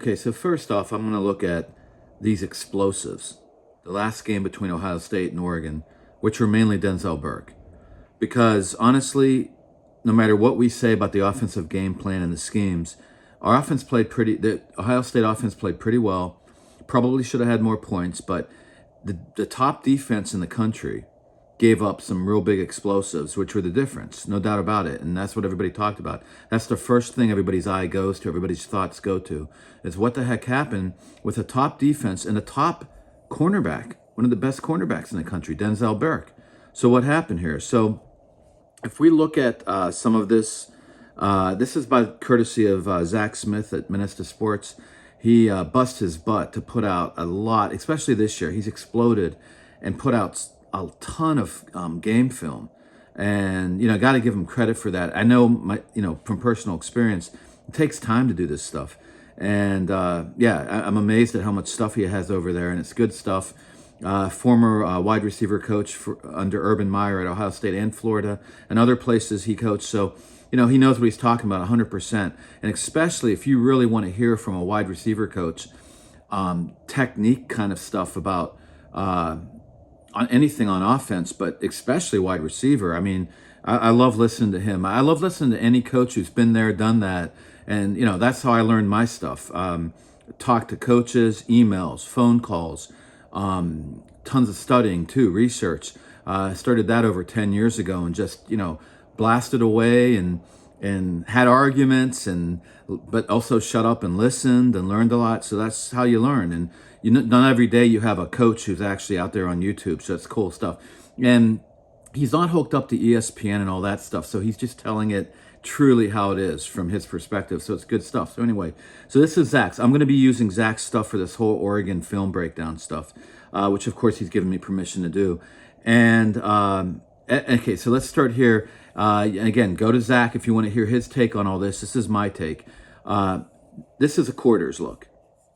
Okay, so first off, I'm going to look at these explosives. The last game between Ohio State and Oregon, which were mainly Denzel Burke. Because honestly, no matter what we say about the offensive game plan and the schemes, the Ohio State offense played pretty well. Probably should have had more points, but the top defense in the country gave up some real big explosives, which were the difference, no doubt about it. And that's what everybody talked about. That's the first thing everybody's eye goes to, everybody's thoughts go to, is what the heck happened with a top defense and a top cornerback, one of the best cornerbacks in the country, Denzel Burke. So what happened here? So if we look at some of this, this is by courtesy of Zach Smith at Minnesota Sports. He bust his butt to put out a lot, especially this year. He's exploded and put out a ton of game film, and got to give him credit for that. I know from personal experience, it takes time to do this stuff, and I'm amazed at how much stuff he has over there, and it's good stuff. Former wide receiver coach under Urban Meyer at Ohio State and Florida and other places he coached, so he knows what he's talking about 100%. And especially if you really want to hear from a wide receiver coach, technique kind of stuff about on anything on offense, but especially wide receiver. I mean, I love listening to him. I love listening to any coach who's been there, done that. And, that's how I learned my stuff. Talk to coaches, emails, phone calls, tons of studying too, research. I started that over 10 years ago and just, blasted away and had arguments but also shut up and listened and learned a lot. So that's how you learn. And not every day you have a coach who's actually out there on YouTube. So it's cool stuff. And he's not hooked up to ESPN and all that stuff. So he's just telling it truly how it is from his perspective. So it's good stuff. So anyway, so this is Zach's. I'm going to be using Zach's stuff for this whole Oregon film breakdown stuff, which of course he's given me permission to do. And okay, so let's start here. Again, go to Zach if you want to hear his take on all this. This is my take. This is a quarters look.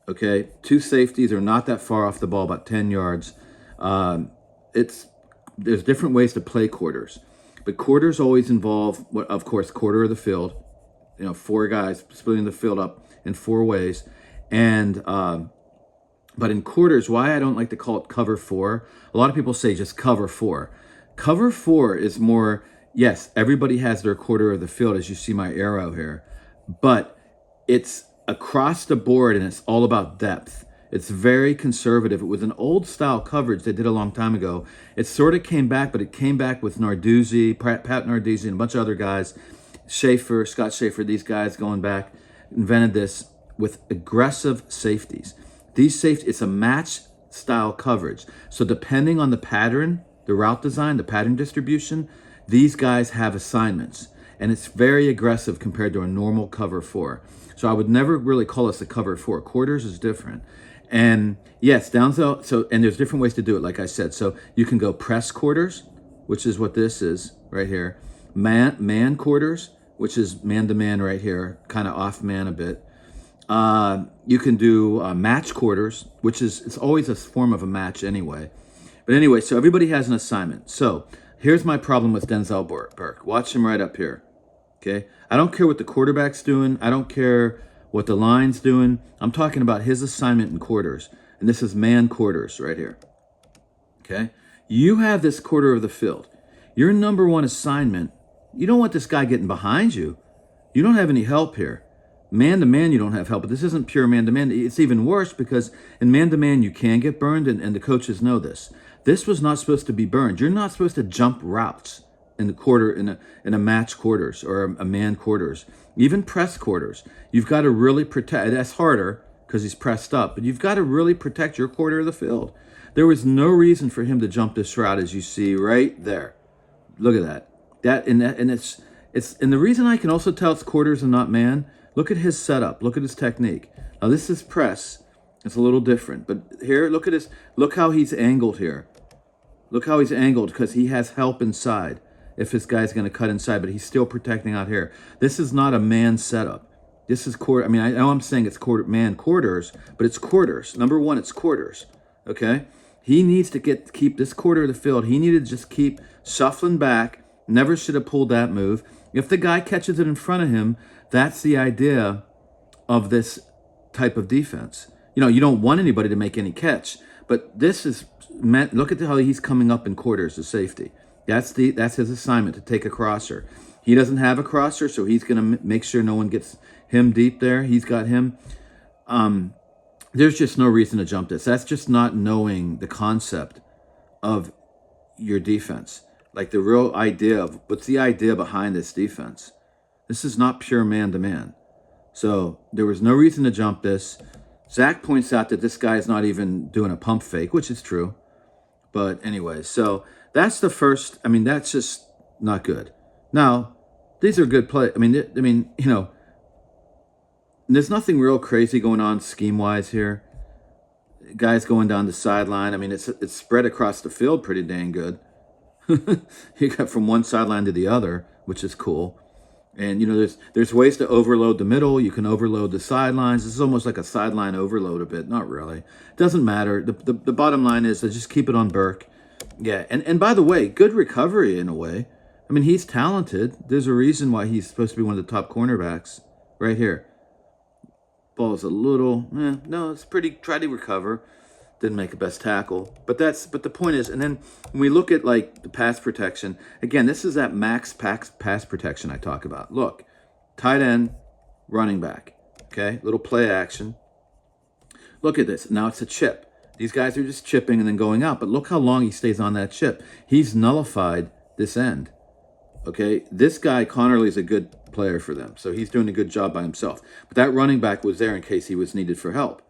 Okay, two safeties are not that far off the ball, about 10 yards. There's different ways to play quarters, but quarters always involve, of course, quarter of the field. Four guys splitting the field up in four ways, and but in quarters, why I don't like to call it cover four. A lot of people say just cover four. Cover four is more, yes, everybody has their quarter of the field, as you see my arrow here, but it's across the board and it's all about depth. It's very conservative. It was an old style coverage they did a long time ago. It sort of came back, but it came back with Narduzzi, Pat Narduzzi, and a bunch of other guys. Scott Schaefer, these guys going back, invented this with aggressive safeties. It's a match style coverage. So depending on the pattern, the route design, the pattern distribution, these guys have assignments. And it's very aggressive compared to a normal cover four. So I would never really call this a cover four. Quarters is different. And yes, and there's different ways to do it, like I said. So you can go press quarters, which is what this is right here. Man quarters, which is man-to-man right here, kind of off man a bit. You can do match quarters, which it's always a form of a match anyway. But anyway, so everybody has an assignment. So here's my problem with Denzel Burke. Watch him right up here. Okay, I don't care what the quarterback's doing. I don't care what the line's doing. I'm talking about his assignment in quarters. And this is man quarters right here. Okay, you have this quarter of the field. Your number one assignment, you don't want this guy getting behind you. You don't have any help here. Man-to-man, you don't have help. But this isn't pure man-to-man. It's even worse because in man-to-man, you can get burned, and the coaches know this. This was not supposed to be burned. You're not supposed to jump routes in a match quarters or a man quarters, even press quarters. You've got to really protect. That's harder because he's pressed up, but you've got to really protect your quarter of the field. There was no reason for him to jump this route, as you see right there. Look at that. And the reason I can also tell it's quarters and not man. Look at his setup. Look at his technique. Now this is press. It's a little different, but here, look at his. Look how he's angled here. Look how he's angled because he has help inside. If this guy's going to cut inside, but he's still protecting out here. This is not a man setup. This is quarter. I mean, I know I'm saying it's man quarters, but it's quarters. Number one, it's quarters. Okay, he needs to keep this quarter of the field. He needed to just keep shuffling back. Never should have pulled that move. If the guy catches it in front of him, that's the idea of this type of defense. You know, you don't want anybody to make any catch, but this is meant. Look at how he's coming up in quarters to safety. That's his assignment, to take a crosser. He doesn't have a crosser, so he's going to make sure no one gets him deep there. He's got him. There's just no reason to jump this. That's just not knowing the concept of your defense. Like the real idea of what's the idea behind this defense. This is not pure man-to-man. So there was no reason to jump this. Zach points out that this guy is not even doing a pump fake, which is true. But anyway, so that's the first. I mean, that's just not good. Now, these are good plays. I mean, you know, there's nothing real crazy going on scheme-wise here. Guys going down the sideline. I mean, it's spread across the field pretty dang good. You got from one sideline to the other, which is cool. And, you know, there's ways to overload the middle. You can overload the sidelines. This is almost like a sideline overload a bit. Not really. It doesn't matter. The bottom line is to just keep it on Burke. Yeah, and by the way, good recovery in a way. I mean, he's talented. There's a reason why he's supposed to be one of the top cornerbacks right here. Ball is a little, no, it's pretty, try to recover. Didn't make a best tackle. But the point is, and then when we look at like the pass protection, again, this is that max pass protection I talk about. Look, tight end, running back, okay? Little play action. Look at this. Now it's a chip. These guys are just chipping and then going out. But look how long he stays on that chip. He's nullified this end, okay? This guy, Connerly, is a good player for them. So he's doing a good job by himself. But that running back was there in case he was needed for help.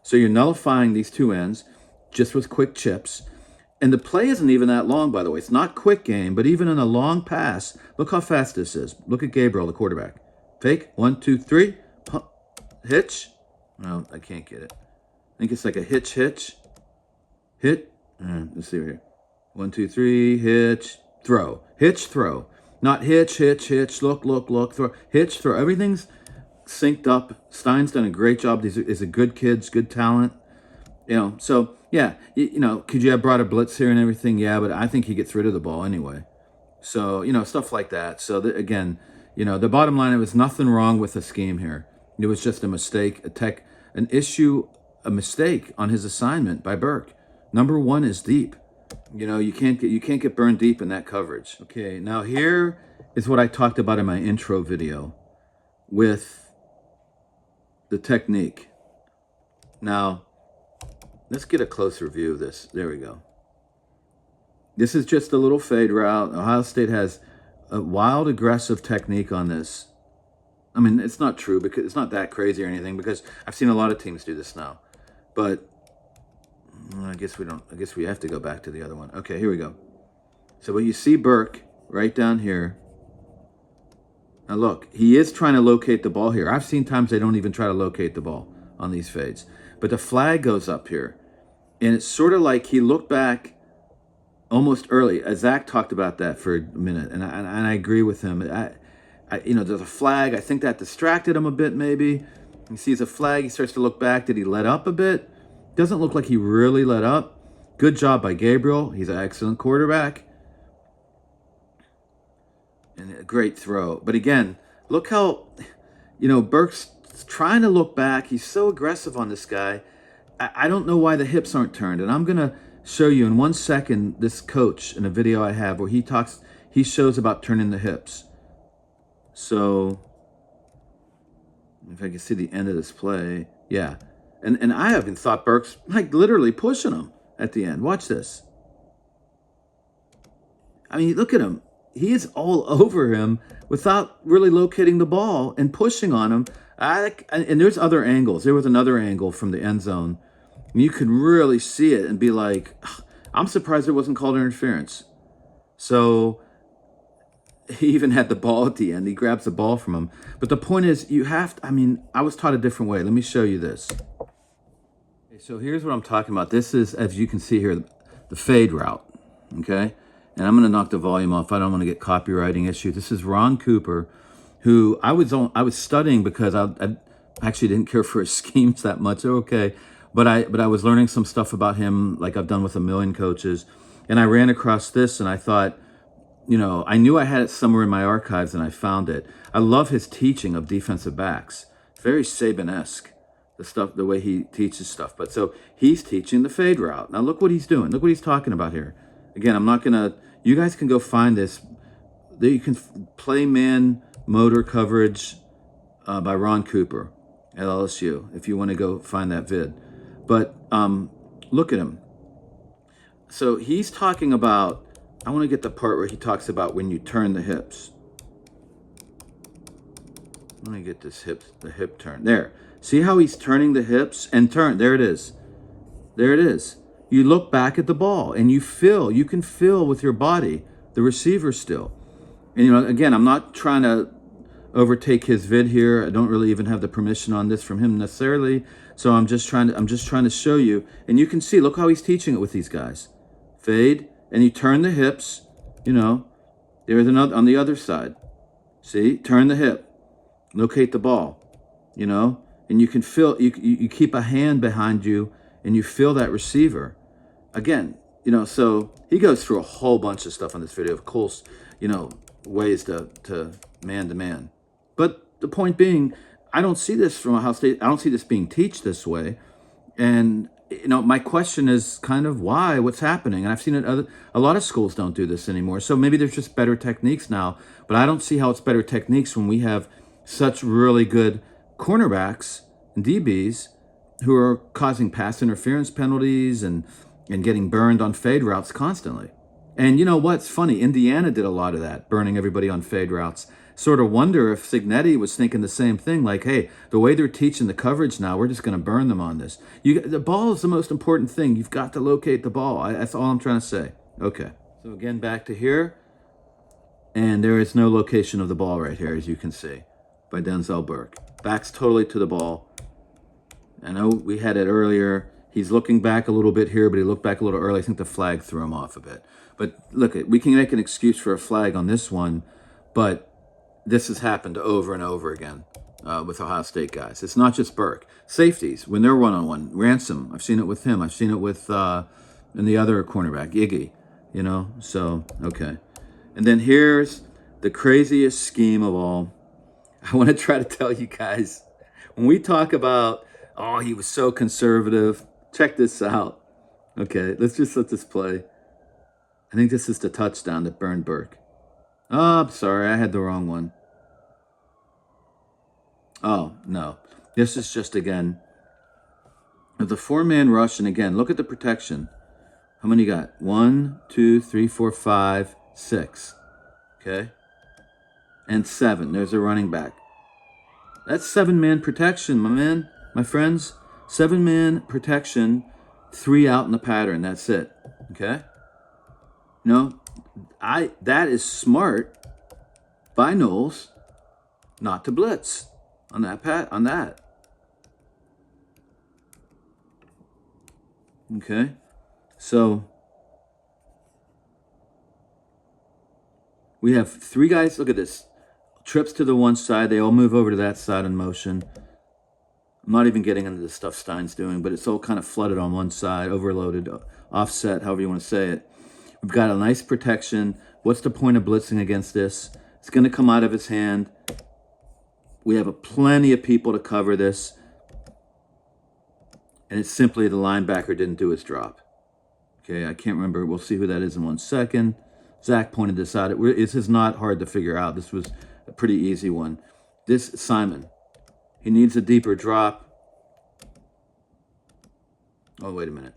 So you're nullifying these two ends just with quick chips. And the play isn't even that long, by the way. It's not quick game, but even in a long pass, look how fast this is. Look at Gabriel, the quarterback. Fake, 1, 2, 3, pump, hitch. No, I can't get it. I think it's like a hitch, hit. Let's see here. 1, 2, 3, hitch, throw. Hitch, throw. Not hitch, look, throw. Hitch, throw. Everything's synced up. Stein's done a great job. These are good kids, good talent. You know, so yeah, you know, could you have brought a blitz here and everything? Yeah, but I think he gets rid of the ball anyway. So, you know, stuff like that. So again, you know, the bottom line, it was nothing wrong with the scheme here. It was just a mistake, a mistake on his assignment by Burke. Number one is deep. You know, you can't get burned deep in that coverage. Okay, now here is what I talked about in my intro video with the technique. Now, let's get a closer view of this. There we go. This is just a little fade route. Ohio State has a wild, aggressive technique on this. I mean, it's not true because it's not that crazy or anything because I've seen a lot of teams do this now. But I guess we don't. I guess we have to go back to the other one. Okay, here we go. So what you see Burke right down here. Now look, he is trying to locate the ball here. I've seen times they don't even try to locate the ball on these fades. But the flag goes up here. And it's sort of like he looked back almost early. Zach talked about that for a minute, and I agree with him. You know, there's a flag. I think that distracted him a bit maybe. He sees a flag. He starts to look back. Did he let up a bit? Doesn't look like he really let up. Good job by Gabriel. He's an excellent quarterback. And a great throw. But again, look how, you know, Burke's trying to look back. He's so aggressive on this guy. I don't know why the hips aren't turned. And I'm going to show you in 1 second this coach in a video I have where he shows about turning the hips. So, if I can see the end of this play. Yeah. And I haven't thought Burke's like literally pushing him at the end. Watch this. I mean, look at him. He is all over him without really locating the ball and pushing on him. And there's other angles. There was another angle from the end zone. And you could really see it and be like, I'm surprised there wasn't called interference. So he even had the ball at the end. He grabs the ball from him. But the point is, you have to, I mean, I was taught a different way. Let me show you this. Okay, so here's what I'm talking about. This is, as you can see here, the fade route. Okay? And I'm going to knock the volume off. I don't want to get copywriting issues. This is Ron Cooper, who I was studying because I actually didn't care for his schemes that much. Okay, but I was learning some stuff about him, like I've done with a million coaches, and I ran across this, and I thought, you know, I knew I had it somewhere in my archives, and I found it. I love his teaching of defensive backs. Very Saban-esque. the way he teaches stuff. But so he's teaching the fade route. Now look what he's doing. Look what he's talking about here. Again, I'm not gonna. You guys can go find this. You can play man motor coverage by Ron Cooper at LSU if you want to go find that vid. But look at him. So he's talking about. I want to get the part where he talks about when you turn the hips. Let me get this the hip turn. There. See how he's turning the hips and turn. There it is. There it is. You look back at the ball and you can feel with your body the receiver still. And, you know, again, I'm not trying to overtake his vid here. I don't really even have the permission on this from him necessarily. So I'm just trying to show you. And you can see, look how he's teaching it with these guys. Fade, and you turn the hips, you know. There's another on the other side. See? Turn the hip. Locate the ball, you know. And you can feel, you keep a hand behind you and you feel that receiver. Again, you know, so he goes through a whole bunch of stuff on this video, of course, you know, ways to man. But the point being, I don't see this from Ohio State. I don't see this being taught this way. And, you know, my question is kind of why, what's happening? And I've seen it, a lot of schools don't do this anymore. So maybe there's just better techniques now, but I don't see how it's better techniques when we have such really good cornerbacks and DBs who are causing pass interference penalties and getting burned on fade routes constantly. And you know what's funny? Indiana did a lot of that, burning everybody on fade routes. Sort of wonder if Cignetti was thinking the same thing, like, hey, the way they're teaching the coverage now, we're just going to burn them on this. The ball is the most important thing. You've got to locate the ball. That's all I'm trying to say. Okay. So again, back to here. And there is no location of the ball right here, as you can see, by Denzel Burke. Backs totally to the ball. I know we had it earlier. He's looking back a little bit here, but he looked back a little early. I think the flag threw him off a bit. But look, we can make an excuse for a flag on this one, but this has happened over and over again with Ohio State guys. It's not just Burke. Safeties, when they're one-on-one. Ransom, I've seen it with him. I've seen it with and the other cornerback, Iggy, you know. So, okay. And then here's the craziest scheme of all. I want to try to tell you guys, when we talk about, oh, he was so conservative, check this out. Okay, let's just let this play. I think this is the touchdown that burned Burke. Oh, I'm sorry, I had the wrong one. Oh, no. This is just, again, the four-man rush, and again, look at the protection. How many you got? 1, 2, 3, 4, 5, 6. Okay? And 7. There's a running back. That's 7-man protection, my friends. 7-man protection, 3 out in the pattern. That's it. Okay? You know, that is smart by Knowles not to blitz on that. Okay? So we have 3 guys. Look at this. Trips to the one side. They all move over to that side in motion. I'm not even getting into the stuff Stein's doing, but it's all kind of flooded on one side, overloaded, offset, however you want to say it. We've got a nice protection. What's the point of blitzing against this? It's going to come out of his hand. We have plenty of people to cover this. And it's simply the linebacker didn't do his drop. Okay, I can't remember. We'll see who that is in 1 second. Zach pointed this out. This is not hard to figure out. This was a pretty easy one. This, Simon, he needs a deeper drop. Oh, wait a minute.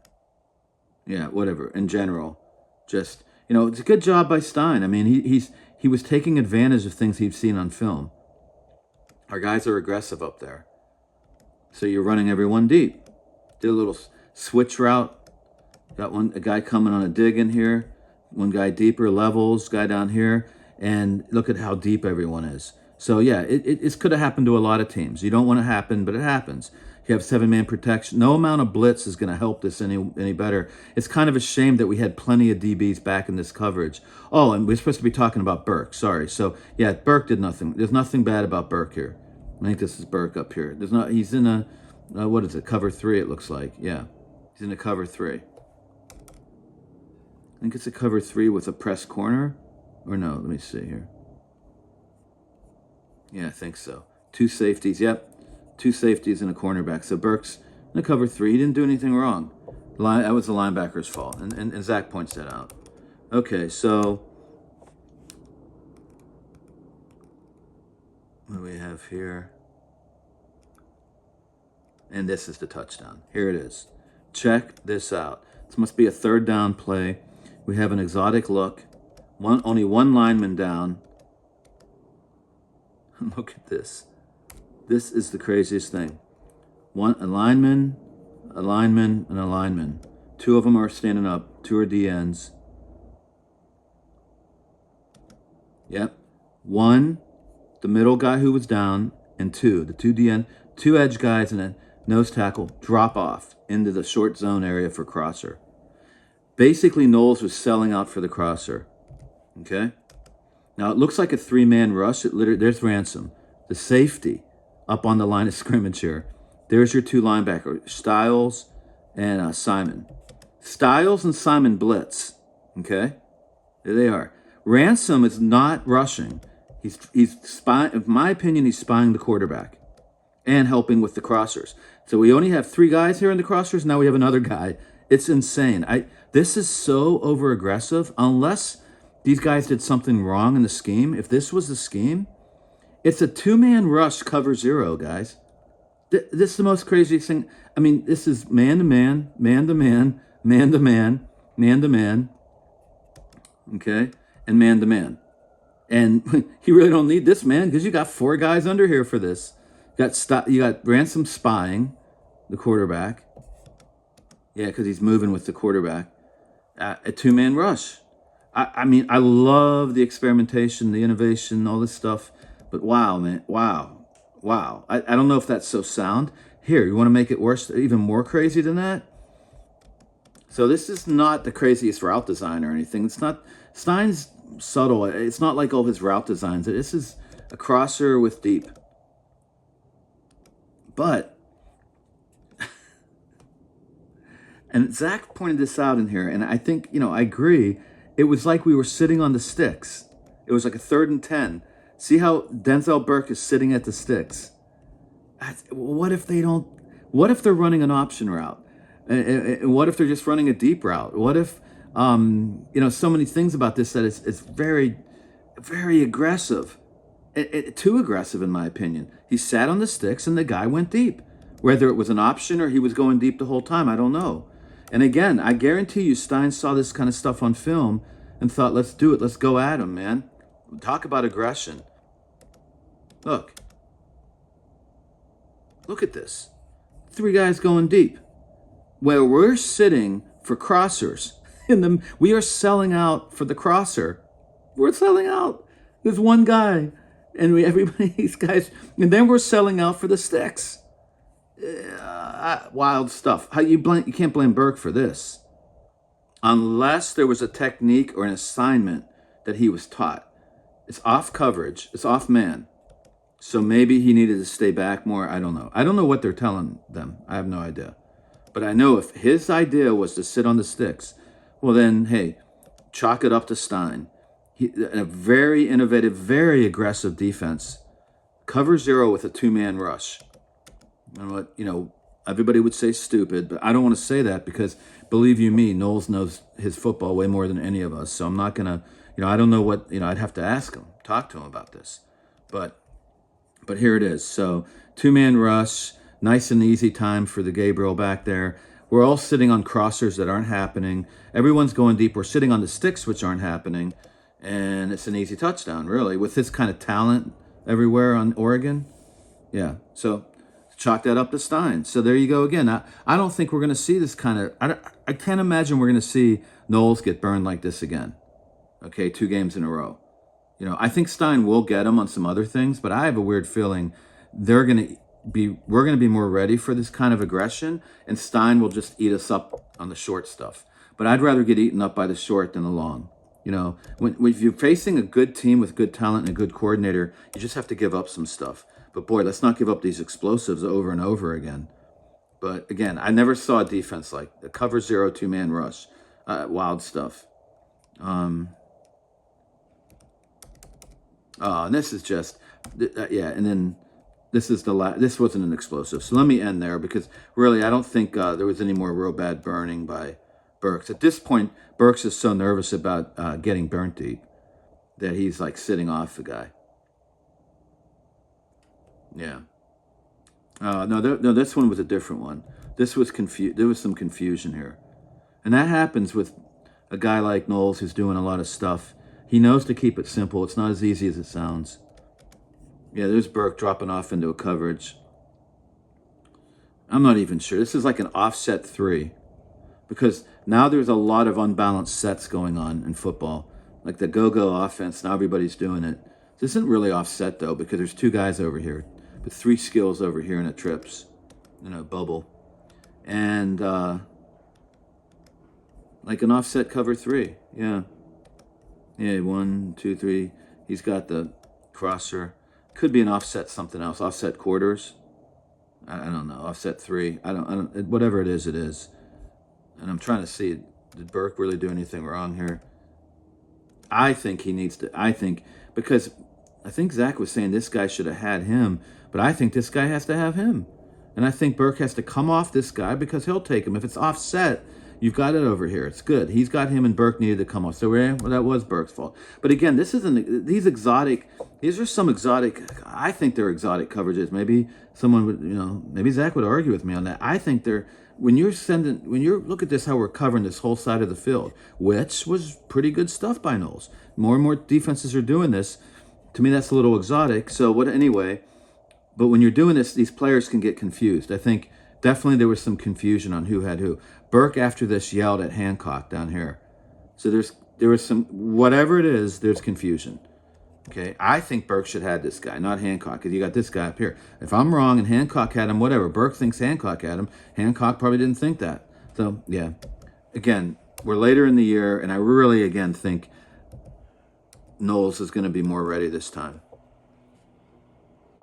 Yeah, whatever. In general, just, you know, it's a good job by Stein. I mean, he was taking advantage of things he'd seen on film. Our guys are aggressive up there. So you're running everyone deep. Did a little switch route. Got a guy coming on a dig in here. One guy deeper, levels, guy down here. And look at how deep everyone is. So, yeah, it could have happened to a lot of teams. You don't want it to happen, but it happens. You have 7-man protection. No amount of blitz is going to help this any better. It's kind of a shame that we had plenty of DBs back in this coverage. Oh, and we're supposed to be talking about Burke. Sorry. So, yeah, Burke did nothing. There's nothing bad about Burke here. I think this is Burke up here. He's in a, what is it, cover 3 it looks like. Yeah, he's in a cover 3. I think it's a cover 3 with a press corner. Or no, let me see here. Yeah, I think so. 2 safeties, yep. 2 safeties and a cornerback. So Burke's in the cover 3. He didn't do anything wrong. That was the linebacker's fault, and Zach points that out. Okay, so what do we have here? And this is the touchdown. Here it is. Check this out. This must be a 3rd down play. We have an exotic look. Only one lineman down. Look at this. This is the craziest thing. A lineman, and a lineman. 2 of them are standing up. 2 are DNs. Yep. 1, the middle guy who was down, and 2, the 2 DN, 2 edge guys and a nose tackle drop off into the short zone area for crosser. Basically, Knowles was selling out for the crosser. Okay? Now, it looks like a 3-man rush. There's Ransom, the safety, up on the line of scrimmage here. There's your 2 linebackers, Styles and Simon. Styles and Simon blitz. Okay? There they are. Ransom is not rushing. He's spying. In my opinion, he's spying the quarterback and helping with the crossers. So we only have 3 guys here in the crossers. Now we have another guy. It's insane. This is so over aggressive. Unless these guys did something wrong in the scheme. If this was the scheme, it's a 2-man rush cover 0, guys. This is the most craziest thing. I mean, this is man to man, man to man, man to man, man to man. Okay, and man to man. And you really don't need this, man, because you got 4 guys under here for this. You got Ransom spying the quarterback. Yeah, because he's moving with the quarterback. A 2-man rush. I mean, I love the experimentation, the innovation, all this stuff. But wow, man, wow. I don't know if that's so sound. Here, you want to make it worse, even more crazy than that? So this is not the craziest route design or anything. It's not, Stein's subtle. It's not like all his route designs. This is a crosser with deep. But, and Zach pointed this out in here, and I think, I agree. It was like we were sitting on the sticks. It was like a 3rd and 10. See how Denzel Burke is sitting at the sticks? What if they're running an option route? What if they're just running a deep route? What if, so many things about this that it's very, very aggressive. Too aggressive, in my opinion. He sat on the sticks and the guy went deep. Whether it was an option or he was going deep the whole time, I don't know. And again, I guarantee you Stein saw this kind of stuff on film and thought, let's do it. Let's go at him, man. Talk about aggression. Look at this. 3 guys going deep. Where we're sitting for crossers. We are selling out for the crosser. We're selling out. There's 1 guy. And everybody, these guys. And then we're selling out for the sticks. Wild stuff. You can't blame Burke for this. Unless there was a technique or an assignment that he was taught. It's off coverage. It's off man. So maybe he needed to stay back more. I don't know. I don't know what they're telling them. I have no idea. But I know if his idea was to sit on the sticks, well then, hey, chalk it up to Stein. A very innovative, very aggressive defense. Cover 0 with a 2-man rush. And what, everybody would say stupid, but I don't want to say that because, believe you me, Knowles knows his football way more than any of us. So I'm not going to, I don't know what, I'd have to ask him, talk to him about this. But here it is. So 2-man rush, nice and easy time for the Gabriel back there. We're all sitting on crossers that aren't happening. Everyone's going deep. We're sitting on the sticks, which aren't happening. And it's an easy touchdown, really, with this kind of talent everywhere on Oregon. Yeah, so chalk that up to Stein. So there you go again. I don't think we're going to see this kind of... I can't imagine we're going to see Knowles get burned like this again. Okay, 2 games in a row. I think Stein will get him on some other things, but I have a weird feeling we're going to be more ready for this kind of aggression, and Stein will just eat us up on the short stuff. But I'd rather get eaten up by the short than the long. If you're facing a good team with good talent and a good coordinator, you just have to give up some stuff. But boy, let's not give up these explosives over and over again. But again, I never saw a defense like the cover 0 2-man rush. Wild stuff. And this is just, yeah. And then this is this wasn't an explosive. So let me end there, because really I don't think there was any more real bad burning by Burks. At this point, Burks is so nervous about getting burnt deep that he's like sitting off the guy. Yeah. No, this one was a different one. This was there was some confusion here. And that happens with a guy like Knowles who's doing a lot of stuff. He knows to keep it simple. It's not as easy as it sounds. Yeah, there's Burke dropping off into a coverage. I'm not even sure. This is like an offset 3. Because now there's a lot of unbalanced sets going on in football. Like the go-go offense, now everybody's doing it. This isn't really offset, though, because there's 2 guys over here. But 3 skills over here, and it trips. Bubble. And like an offset cover 3. Yeah. Yeah, 1, 2, 3. He's got the crosser. Could be an offset something else. Offset quarters. I don't know. Offset 3. I don't. Whatever it is, it is. And I'm trying to see, did Burke really do anything wrong here? I think he needs to. Because I think Zach was saying this guy should have had him, but I think this guy has to have him. And I think Burke has to come off this guy because he'll take him. If it's offset, you've got it over here. It's good. He's got him, and Burke needed to come off. So that was Burke's fault. But again, this isn't these are some exotic. I think they're exotic coverages. Maybe someone would, maybe Zach would argue with me on that. I think they're when you look at this, how we're covering this whole side of the field, which was pretty good stuff by Knowles. More and more defenses are doing this. To me, that's a little exotic. So anyway? But when you're doing this, these players can get confused. I think definitely there was some confusion on who had who. Burke, after this, yelled at Hancock down here. So there was some, whatever it is, there's confusion. Okay, I think Burke should have this guy, not Hancock, because you got this guy up here. If I'm wrong and Hancock had him, whatever. Burke thinks Hancock had him. Hancock probably didn't think that. So, yeah. Again, we're later in the year, and I really, again, think Knowles is going to be more ready this time.